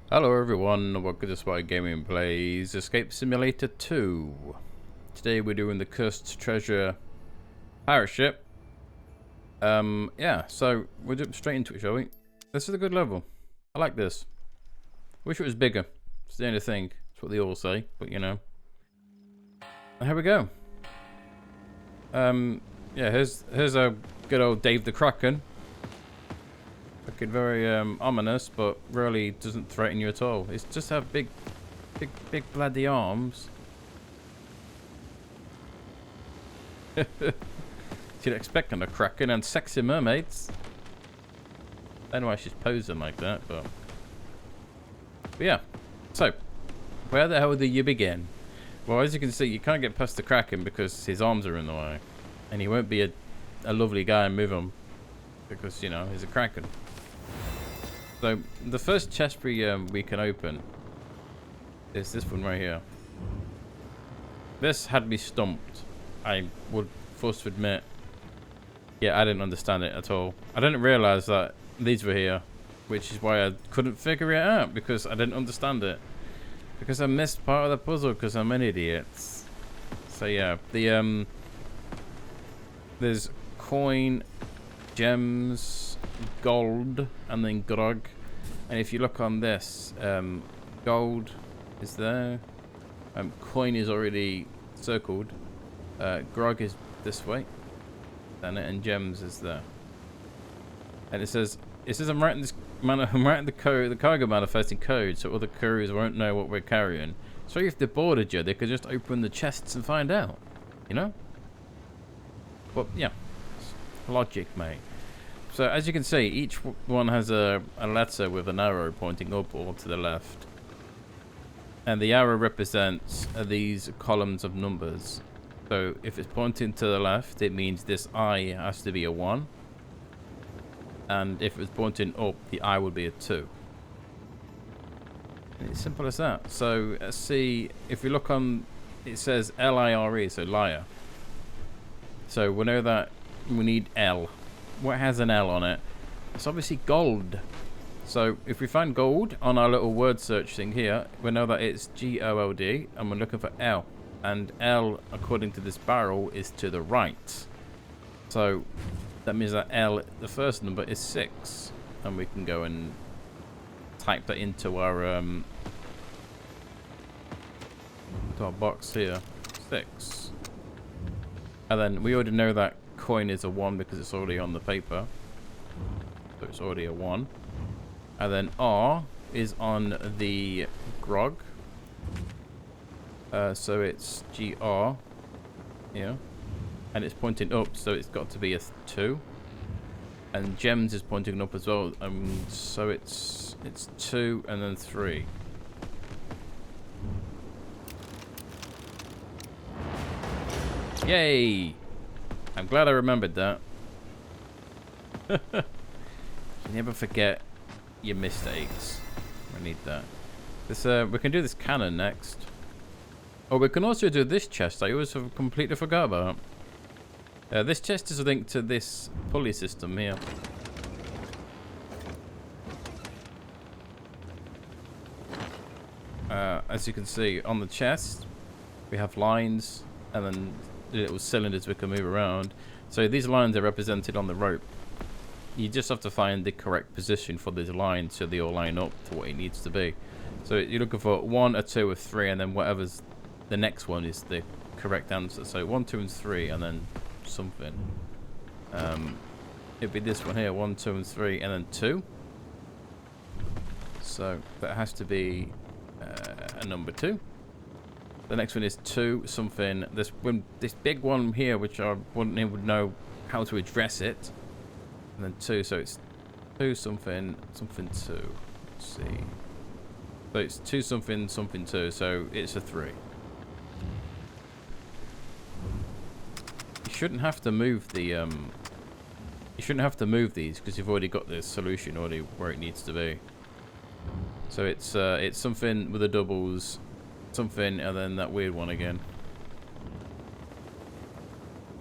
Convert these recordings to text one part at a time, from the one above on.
Hello everyone, welcome to SpartanGaming plays Escape Simulator 2. Today we're doing the Cursed Treasure pirate ship. Yeah, so we'll jump straight into it, shall we? This is a good level. I like this. Wish it was bigger. It's the only thing. That's what they all say, but you know. And here we go. Yeah, here's a good old Dave the Kraken. Looking very ominous, but really doesn't threaten you at all. It's just have big bloody arms. You'd expect on a Kraken and sexy mermaids. I don't know why she's posing like that, but yeah. So, where the hell do you begin? Well, as you can see, you can't get past the Kraken because his arms are in the way, and he won't be a lovely guy and move him because you know he's a Kraken. So the first chest we can open is this one right here. This had me stumped. I would force to admit. Yeah, I didn't understand it at all. I didn't realize that these were here, which is why I couldn't figure it out because I didn't understand it. Because I missed part of the puzzle because I'm an idiot. So yeah, the there's coin, gems, gold, and then grog. And if you look on this, gold is there, coin is already circled, grog is this way, and gems is there. And it says I'm writing the code, the cargo manifesting code, so other couriers won't know what we're carrying. So if they boarded you, they could just open the chests and find out, you know. But yeah, logic, mate. So as you can see, each one has a letter with an arrow pointing up or to the left. And the arrow represents these columns of numbers. So if it's pointing to the left, it means this I has to be a 1. And if it's pointing up, the I would be a 2. And it's simple as that. So let's see, if we look on, it says L-I-R-E, so liar. So we know that we need L. What has an L on it? It's obviously gold. So if we find gold on our little word search thing here, we know that it's G-O-L-D, and we're looking for L. And L, according to this barrel, is to the right. So that means that L, the first number, is 6. And we can go and type that into our box here. 6. And then we already know that coin is a 1 because it's already on the paper. So it's already a 1. And then R is on the grog. So it's GR. Yeah. And it's pointing up, so it's got to be a 2. And gems is pointing up as well. So it's 2 and then 3. Yay! I'm glad I remembered that. You never forget your mistakes. I need that. This we can do this cannon next. Oh, we can also do this chest. I always have completely forgot about. This chest is linked to this pulley system here. As you can see on the chest, we have lines and then little cylinders we can move around. So these lines are represented on the rope. You just have to find the correct position for these lines so they all line up to what it needs to be. So you're looking for 1, a 2, a 3, and then whatever's the next one is the correct answer. So 1, 2, and 3, and then something. It'd be this one here, 1, 2, and 3, and then 2. So that has to be a number 2. The next one is 2 something. This big one here, which I wouldn't even know how to address it. And then 2, so it's 2 something 2. Let's see. So it's 2 something 2. So it's a 3. You shouldn't have to move the you shouldn't have to move these because you've already got the solution already where it needs to be. So it's something with the doubles. Something, and then that weird one again.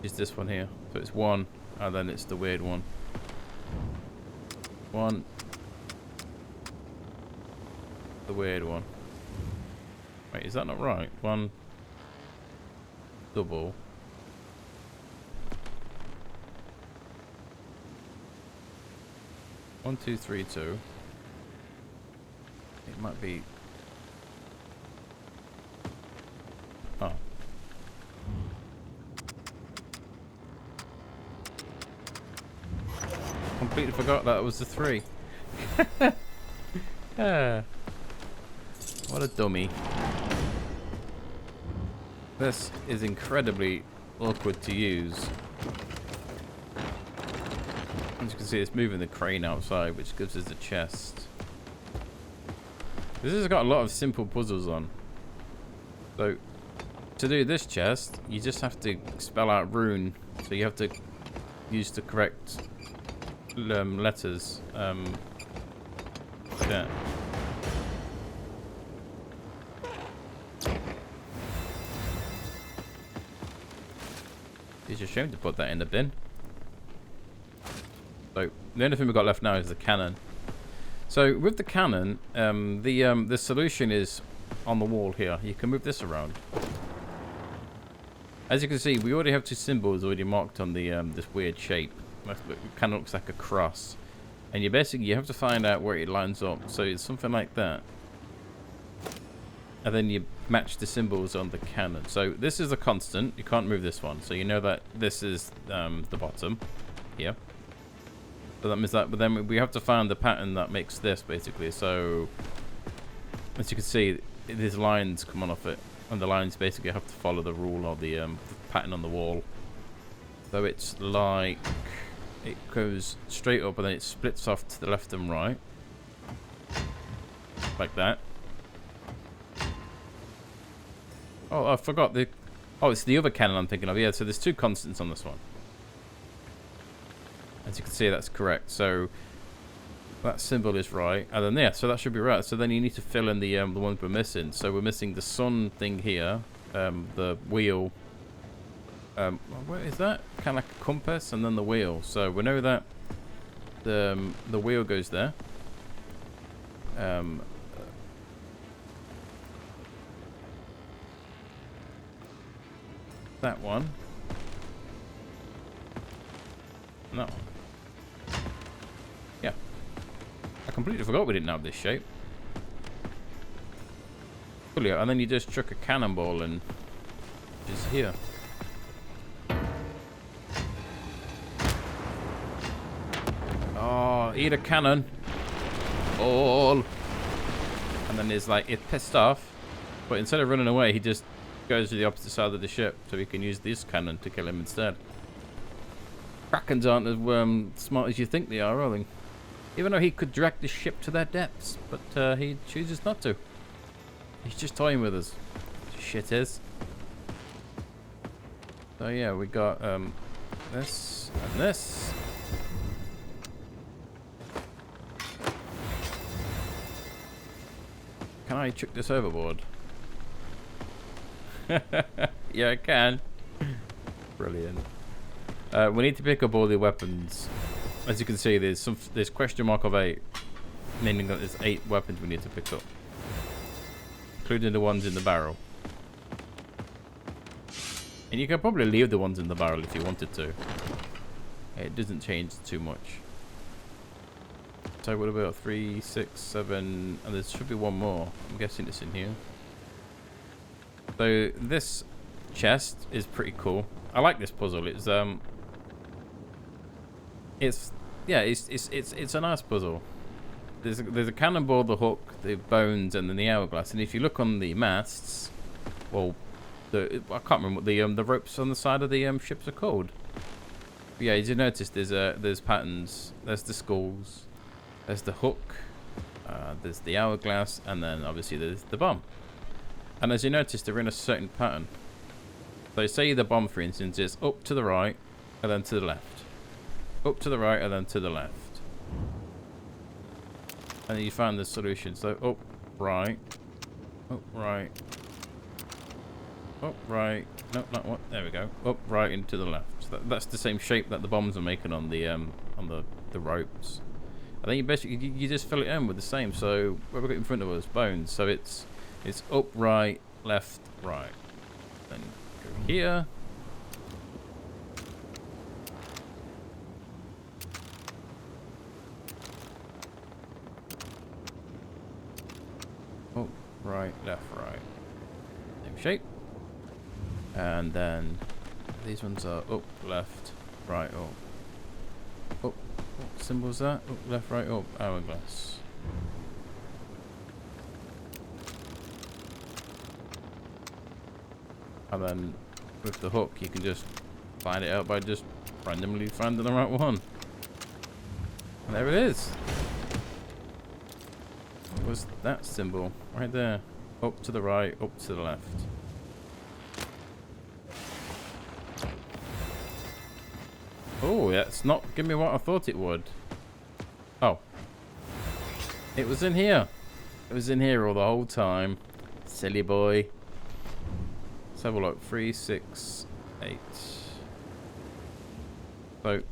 Is this one here. So it's 1, and then it's the weird one. 1, the weird one. Wait, is that not right? One double. One, two, three, two. It might be. Oh. Completely forgot that was the 3. Ah. What a dummy. This is incredibly awkward to use. As you can see, it's moving the crane outside, which gives us a chest. This has got a lot of simple puzzles on. So, to do this chest, you just have to spell out rune. So you have to use the correct letters. Yeah. It's a shame to put that in the bin. So the only thing we've got left now is the cannon. So with the cannon, the solution is on the wall here. You can move this around. As you can see, we already have 2 symbols already marked on the this weird shape. It kind of looks like a cross, and you have to find out where it lines up. So it's something like that, and then you match the symbols on the cannon. So this is a constant. You can't move this one. So you know that this is the bottom here. So that means that, but then we have to find the pattern that makes this basically. So as you can see, these lines come on off it, and the lines basically have to follow the rule of the pattern on the wall. So it's like it goes straight up and then it splits off to the left and right, like that. Oh, I forgot the. Oh, it's the other cannon I'm thinking of. Yeah, so there's 2 constants on this one. As you can see, that's correct. So that symbol is right, and then so that should be right. So then you need to fill in the ones we're missing. So we're missing the sun thing here, the wheel. What is that? Kind of like a compass, and then the wheel. So we know that the wheel goes there. That one. And that one. Yeah. I completely forgot we didn't have this shape. Coolio. And then you just chuck a cannonball and it's here. Oh, eat a cannon. All. And then there's like, it's pissed off. But instead of running away, he just goes to the opposite side of the ship so he can use this cannon to kill him instead. Krakens aren't as smart as you think they are they? Even though he could direct the ship to their depths, but he chooses not to. He's just toying with us. Shit is. So yeah, we got this and this. Can I chuck this overboard? Yeah, I can. Brilliant. We need to pick up all the weapons. As you can see, there's question mark of 8, meaning that there's 8 weapons we need to pick up, including the ones in the barrel. And you can probably leave the ones in the barrel if you wanted to. It doesn't change too much. So what about 3, 6, 7, and there should be one more. I'm guessing it's in here. So this chest is pretty cool. I like this puzzle. It's a nice puzzle. There's a cannonball, the hook, the bones, and then the hourglass. And if you look on the masts, well, I can't remember what the ropes on the side of the ships are called. But yeah, as you notice, there's patterns. There's the skulls. There's the hook. There's the hourglass, and then obviously there's the bomb. And as you notice, they're in a certain pattern. So say the bomb, for instance, is up to the right and then to the left. Up to the right and then to the left. And then you find the solution. So up, right, up, right, up, right. No, not what. There we go. Up, right, into the left. So that's the same shape that the bombs are making on the ropes. And then you basically you just fill it in with the same. So what we've got in front of us, bones. So it's up, right, left, right. Then go here. Up, right, left, right. Same shape. And then these ones are up, left, right, up. Up. What symbol is that? Up, left, right, up. Hourglass. And then with the hook, you can just find it out by just randomly finding the right one. And there it is. What was that symbol? Right there. Up to the right, up to the left. Oh, that's not giving me what I thought it would. Oh. It was in here. It was in here all the whole time. Silly boy. Let's have a look. 3, 6, 8. So,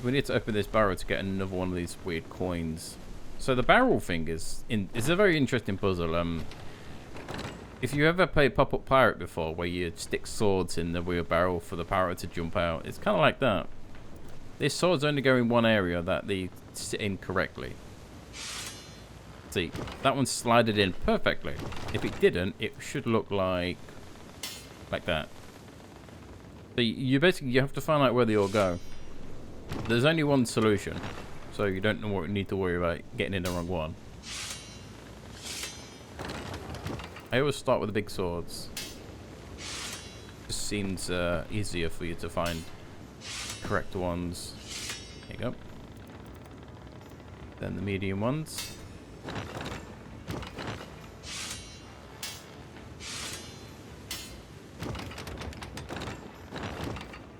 we need to open this barrel to get another one of these weird coins. So the barrel thing is a very interesting puzzle. If you ever played Pop-Up Pirate before, where you stick swords in the wheelbarrow for the pirate to jump out, it's kind of like that. These swords only go in one area that they sit in correctly. See, that one slided in perfectly. If it didn't, it should look like that. So you have to find out where they all go. There's only one solution, so you don't know what you need to worry about getting in the wrong one. I always start with the big swords. Just seems easier for you to find correct ones. There you go. Then the medium ones.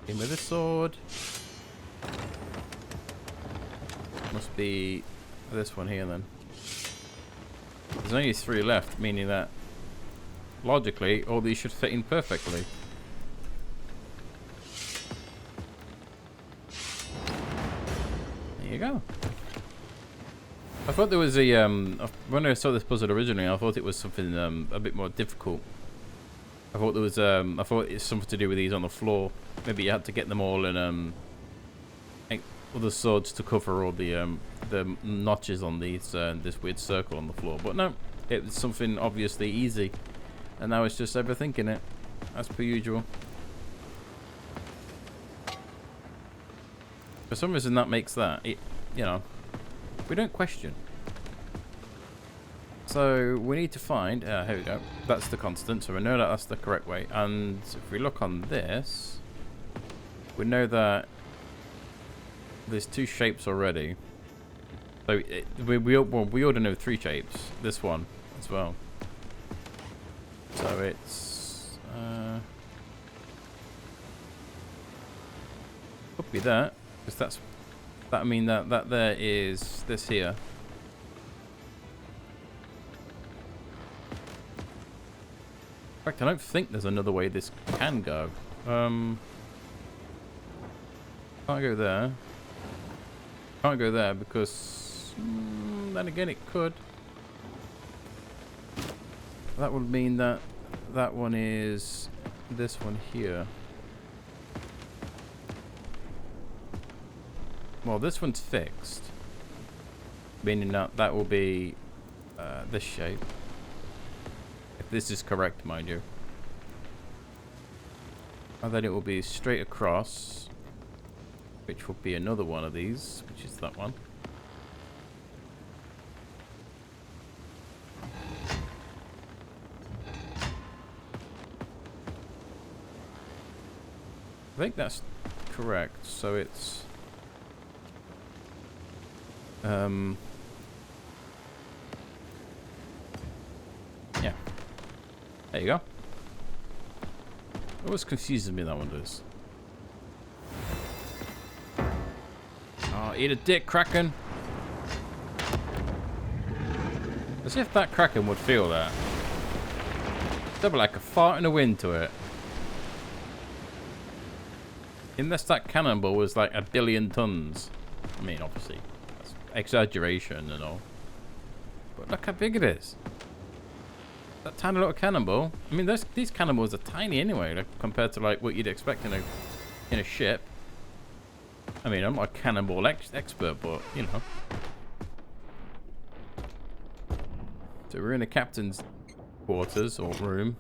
In with a sword. Must be this one here then. There's only 3 left, meaning that logically all these should fit in perfectly. There you go. I thought there was a when I saw this puzzle originally, I thought it was something a bit more difficult. I thought there was I thought it's something to do with these on the floor. Maybe you had to get them all in other swords to cover all the notches on these this weird circle on the floor. But no, it was something obviously easy, and now it's just overthinking it, as per usual. For some reason that makes that we don't question. So we need to find here we go. That's the constant, so we know that that's the correct way. And if we look on this, we know that there's 2 shapes already. So we already know 3 shapes. This one as well. So it's could be that, because I mean that there is this here. In fact, I don't think there's another way this can go. Can't go there. Can't go there because then again it could. That would mean that that one is this one here. Well, this one's fixed, meaning that that will be this shape. If this is correct, mind you. And then it will be straight across, which will be another one of these, which is that one. I think that's correct, so it's yeah. There you go. It always confuses me, that one does. Oh, eat a dick, Kraken. As if that Kraken would feel that. There'd be like a fart in the wind to it. Unless that cannonball was like 1 billion tons. I mean, obviously, that's exaggeration and all. But look how big it is. That tiny little cannonball. I mean, these cannonballs are tiny anyway, like, compared to like what you'd expect in a ship. I mean, I'm not a cannonball expert, but you know. So we're in the captain's quarters or room.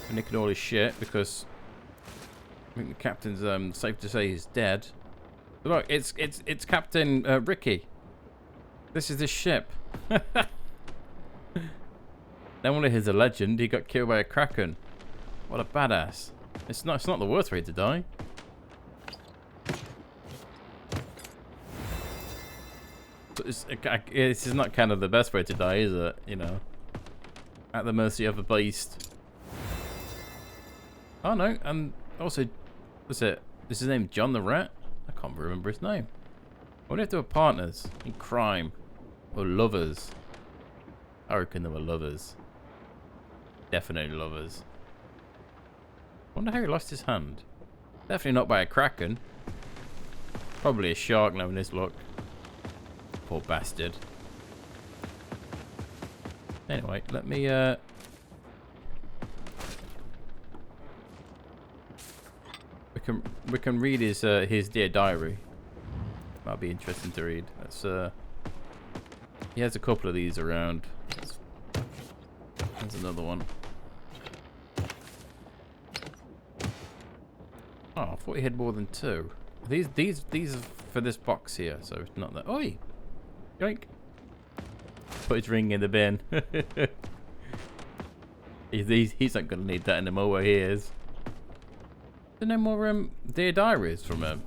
We're nicking all his shit because I think the captain's safe to say he's dead. But look, it's Captain Ricky. This is his ship. No wonder he's a legend. He got killed by a kraken. What a badass. It's not the worst way to die. But this is not kind of the best way to die, is it? You know, at the mercy of a beast. Oh no, and also, what's it? Is his name John the Rat? I can't remember his name. I wonder if they were partners in crime or lovers. I reckon they were lovers. Definitely lovers. Wonder how he lost his hand. Definitely not by a kraken. Probably a shark knowing his luck. Poor bastard. Anyway, let me we can read his dear diary. That'll be interesting to read. That's he has a couple of these around. There's another one. Oh, I thought he had more than two. These are for this box here, so it's not that. Oi! Yoink! Put his ring in the bin. he's not gonna need that anymore where he is. There's no more dear diaries from him.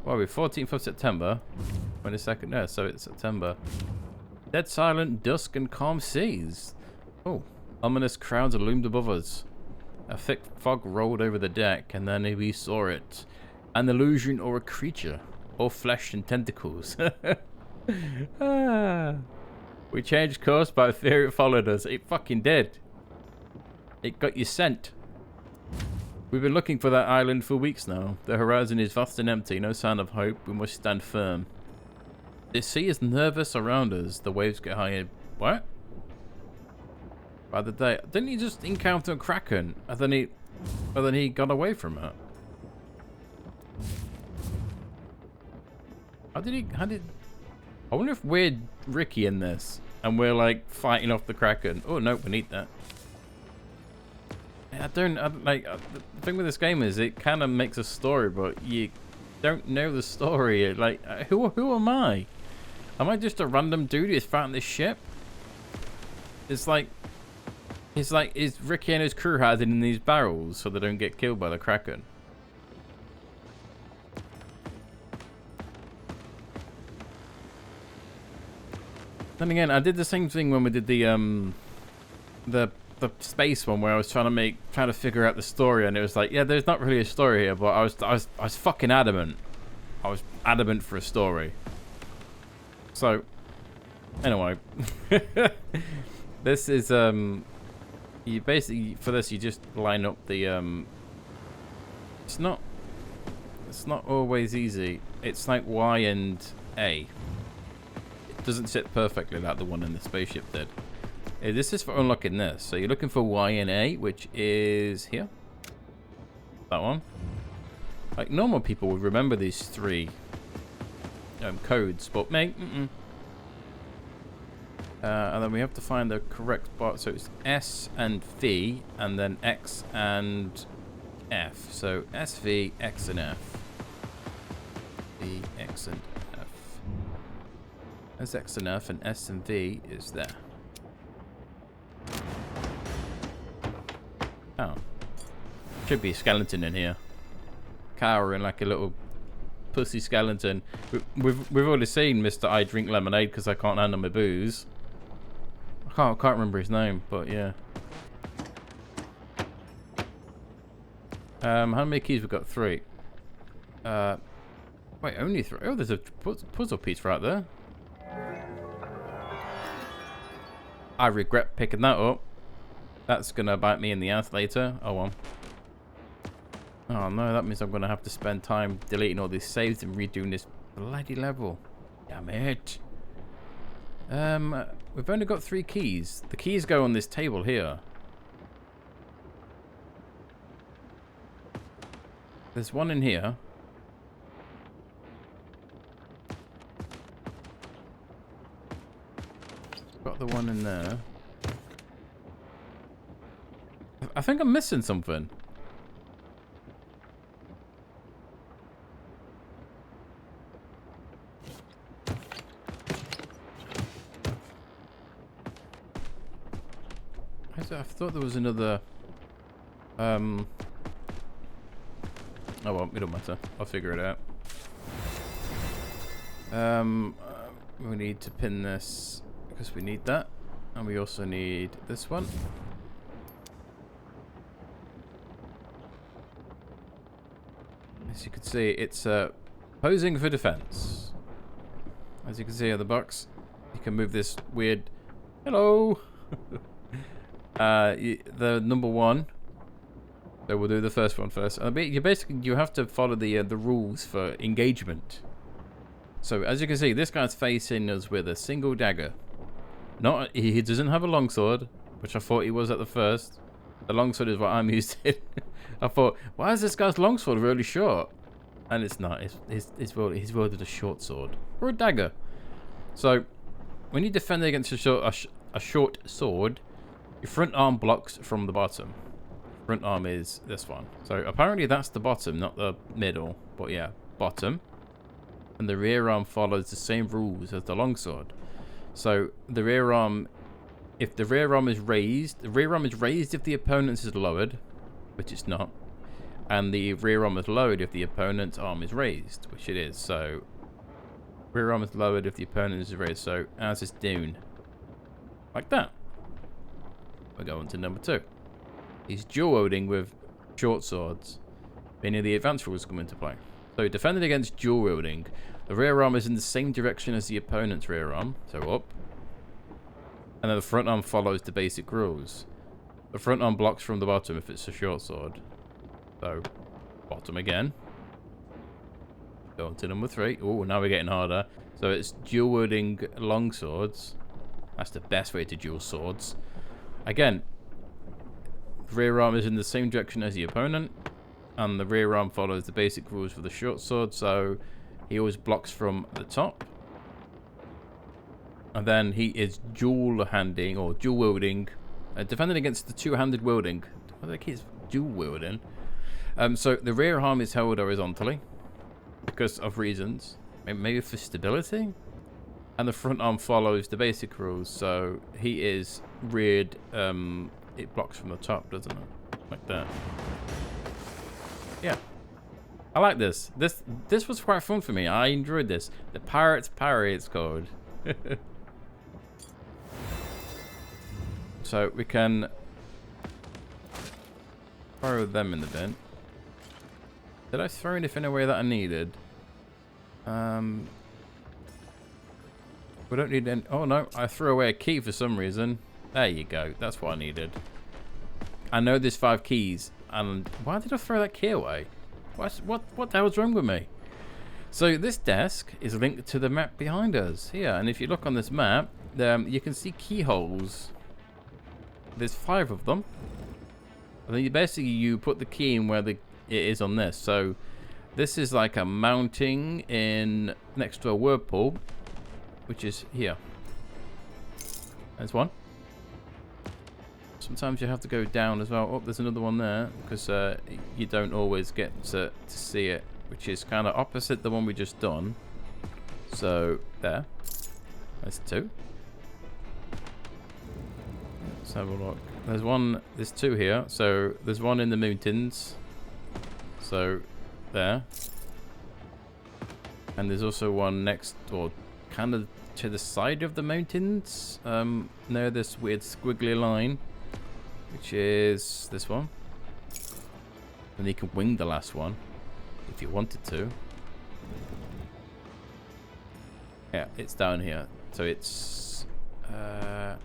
Well, we're 14th of September. 22nd, no, so it's September. Dead silent, dusk and calm seas. Oh, ominous crowds loomed above us. A thick fog rolled over the deck, and then we saw it. An illusion or a creature, all flesh and tentacles. We changed course, but I fear it followed us. It fucking did. It got you sent. We've been looking for that island for weeks now. The horizon is vast and empty, no sign of hope. We must stand firm. The sea is nervous around us. The waves get higher. What? By the day, didn't he just encounter a kraken? And then he got away from it. How did? I wonder if we're Ricky in this, and we're like fighting off the kraken. Oh no, we need that. The thing with this game is it kind of makes a story, but you don't know the story. Like, who am I? Am I just a random dude who's fighting this ship? Is Ricky and his crew hiding in these barrels so they don't get killed by the kraken? Then again, I did the same thing when we did the space one, where I was trying to figure out the story, and it was like, yeah, there's not really a story here, but I was fucking adamant. I was adamant for a story. So, anyway, this is you basically, for this, you just line up the it's not always easy. It's like Y and A. It doesn't sit perfectly like the one in the spaceship did. This is for unlocking this. So you're looking for Y and A, which is here. That one. Like, normal people would remember these three codes, but me, and then we have to find the correct spot. So it's S and V, and then X and F. So S, V, X, and F. V, X, and F. There's X and F, and S and V is there. Oh. Should be a skeleton in here. Cowering like a little pussy skeleton. We've already seen Mr. I drink lemonade because I can't handle my booze. I can't remember his name, but yeah. How many keys we got? 3. Wait, only 3. Oh, there's a puzzle piece right there. I regret picking that up. That's gonna bite me in the ass later. Oh well. Oh no, that means I'm gonna have to spend time deleting all these saves and redoing this bloody level. Damn it. We've only got 3 keys. The keys go on this table here. There's one in here. Got the one in there. I think I'm missing something. I thought there was another. Oh well, it don't matter. I'll figure it out. We need to pin this because we need that, and we also need this one. As you can see, it's posing for defense. As you can see on the box, you can move this weird. Hello. The number 1. So we'll do the first one first. You have to follow the rules for engagement. So as you can see, this guy's facing us with a single dagger. He doesn't have a longsword, which I thought he was at the first. The longsword is what I'm using. I thought, why is this guy's longsword really short? And it's not. He's wielded a short sword or a dagger. So when you defend against a short sword, your front arm blocks from the bottom. Front arm is this one. So apparently that's the bottom, not the middle. But yeah, bottom. And the rear arm follows the same rules as the longsword. So the rear arm, if the rear arm is raised, the rear arm is raised if the opponent's is lowered, which it's not. And the rear arm is lowered if the opponent's arm is raised, which it is. So rear arm is lowered if the opponent is raised. So as is down. Like that. We're going to number 2. He's dual wielding with short swords, meaning the advanced rules come into play. So defending against dual wielding, the rear arm is in the same direction as the opponent's rear arm, so up. And then the front arm follows the basic rules. The front arm blocks from the bottom if it's a short sword. So, bottom again. Going to number 3. Oh, now we're getting harder. So it's dual wielding long swords. That's the best way to dual swords. Again, the rear arm is in the same direction as the opponent, and the rear arm follows the basic rules for the short sword, so he always blocks from the top. And then he is dual handing or dual wielding, defending against the two-handed wielding. I think he's dual wielding. So the rear arm is held horizontally because of reasons, maybe for stability. And the front arm follows the basic rules, so he is reared. It blocks from the top, doesn't it? Like that. Yeah, I like this. This was quite fun for me. I enjoyed this. The Pirates Parry, it's called. So we can throw them in the bin. Did I throw anything away that I needed? We don't need any. Oh no, I threw away a key for some reason. There you go. That's what I needed. I know there's 5 keys, and why did I throw that key away? What the hell's wrong with me? So this desk is linked to the map behind us here, and if you look on this map, you can see keyholes. There's 5 of them. And then you put the key in where it is on this. So this is like a mounting in next to a whirlpool, which is here. There's one. Sometimes you have to go down as well. Oh, there's another one there because you don't always get to see it, which is kind of opposite the one we just done. So there. There's 2. Let's have a look. There's 2 here. So there's one in the mountains. So there. And there's also one next, or kind of to the side of the mountains, near this weird squiggly line, which is this one. And you can wing the last one if you wanted to. Yeah, it's down here. So it's there.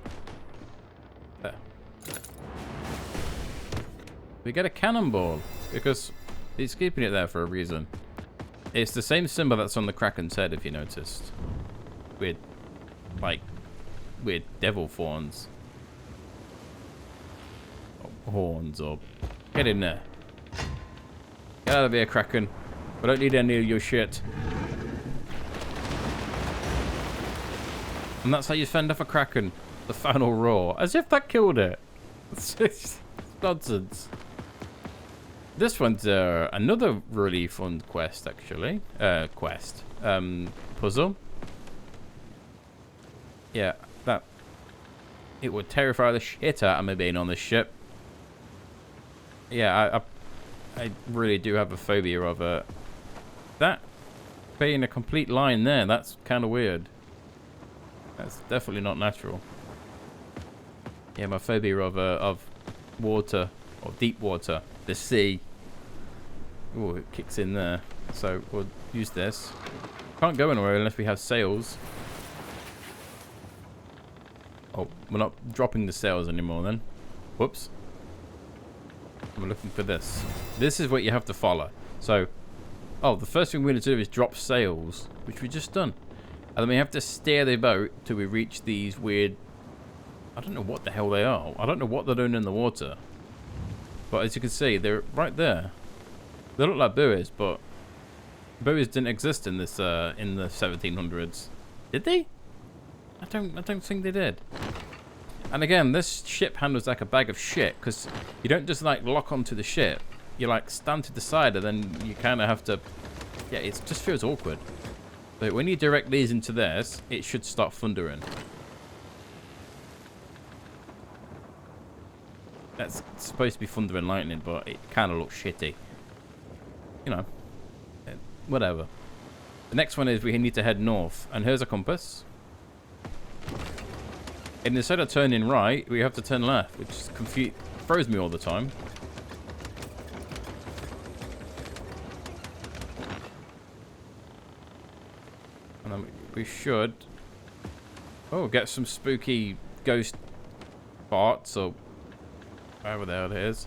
We get a cannonball because It's keeping it there for a reason. It's the same symbol that's on the Kraken's head, if you noticed. Weird, like, weird devil horns. Or horns, or... Get in there. Get out of here, Kraken. I don't need any of your shit. And that's how you fend off a Kraken. The final roar. As if that killed it. It's nonsense. This one's another really fun quest, actually. Puzzle. Yeah, that... It would terrify the shit out of me being on this ship. Yeah, I really do have a phobia of it. That being a complete line there, that's kind of weird. That's definitely not natural. Yeah, my phobia of water, or deep water, the sea. Oh, it kicks in there. So we'll use this. Can't go anywhere unless we have sails. Oh, we're not dropping the sails anymore then. Whoops. We're looking for this. This is what you have to follow. So, oh, the first thing we're going to do is drop sails, which we just done. And then we have to steer the boat till we reach these weird... I don't know what the hell they are. I don't know what they're doing in the water. But as you can see, they're right there. They look like buoys, but buoys didn't exist in this in the 1700s. Did they? I don't think they did. And again, this ship handles like a bag of shit, because you don't just like lock onto the ship. You like stand to the side, and then you kind of have to... Yeah, it just feels awkward. But when you direct these into this, it should start thundering. That's supposed to be thunder and lightning, but it kind of looks shitty. You know, whatever. The next one is we need to head north, and here's a compass. And instead of turning right, we have to turn left, which throws me all the time. And then we should... Oh, get some spooky ghost parts, or whatever the hell it is.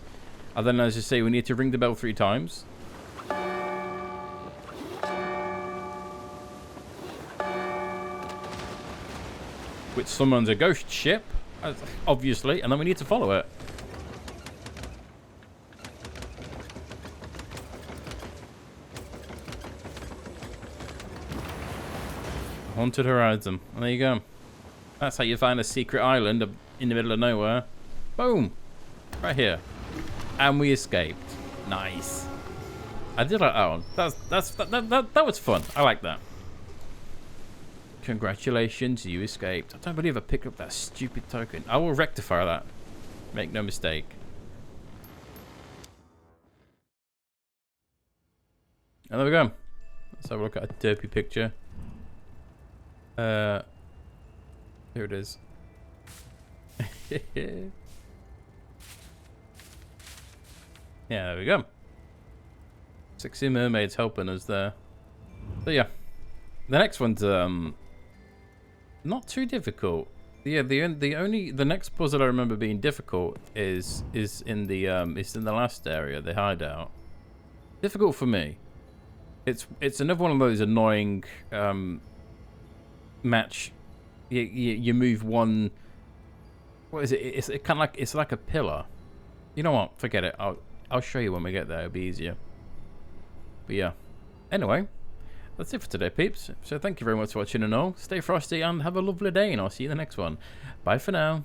And then, as you see, we need to ring the bell 3 times. Which summons a ghost ship, obviously, and then we need to follow it. Haunted Horizon. And there you go. That's how you find a secret island in the middle of nowhere. Boom! Right here. And we escaped. Nice. I did like that one. That was fun. I like that. Congratulations, you escaped. I don't believe I picked up that stupid token. I will rectify that. Make no mistake. And there we go. Let's have a look at a derpy picture. Here it is. Yeah, there we go. Sexy mermaids helping us there. So yeah. The next one's not too difficult. Yeah, the next puzzle I remember being difficult is in the last area, the hideout. Difficult for me. It's another one of those annoying match. You move one. What is it? It's kind of like it's like a pillar. You know what? Forget it. I'll show you when we get there. It'll be easier. But yeah. Anyway. That's it for today, peeps. So thank you very much for watching and all. Stay frosty and have a lovely day, and I'll see you in the next one. Bye for now.